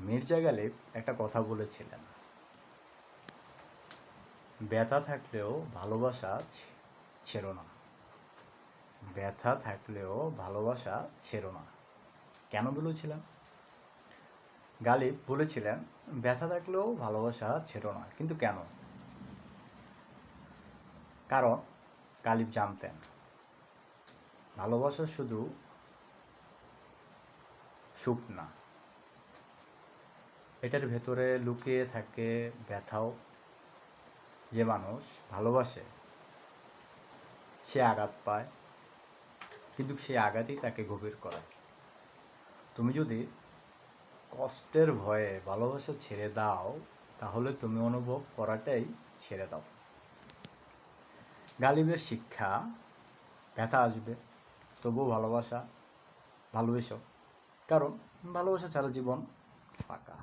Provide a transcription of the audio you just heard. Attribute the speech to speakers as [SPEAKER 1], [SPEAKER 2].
[SPEAKER 1] মির্জা গালিব একটা কথা বলেছিলেন, ব্যথা থাকলেও ভালোবাসা ছেড়ো না। ব্যথা থাকলেও ভালোবাসা ছেড়ো না। কেন বলেছিলেন? গালিব বলেছিলেন ব্যথা থাকলেও ভালোবাসা ছেড়ো না। কিন্তু কেন? কারণ গালিব জানতেন ভালোবাসা শুধু সুখ না, এটার ভেতরে লুকিয়ে থাকে ব্যথাও। যে মানুষ ভালোবাসে সে আঘাত পায়, কিন্তু সেই আঘাতই তাকে গভীর করে। তুমি যদি কষ্টের ভয়ে ভালোবাসা ছেড়ে দাও, তাহলে তুমি অনুভব করাটাই ছেড়ে দাও। গালিবের শিক্ষা, ব্যথা আসবে তবুও ভালোবেসো, কারণ ভালোবাসা ছাড়া জীবন ফাঁকা।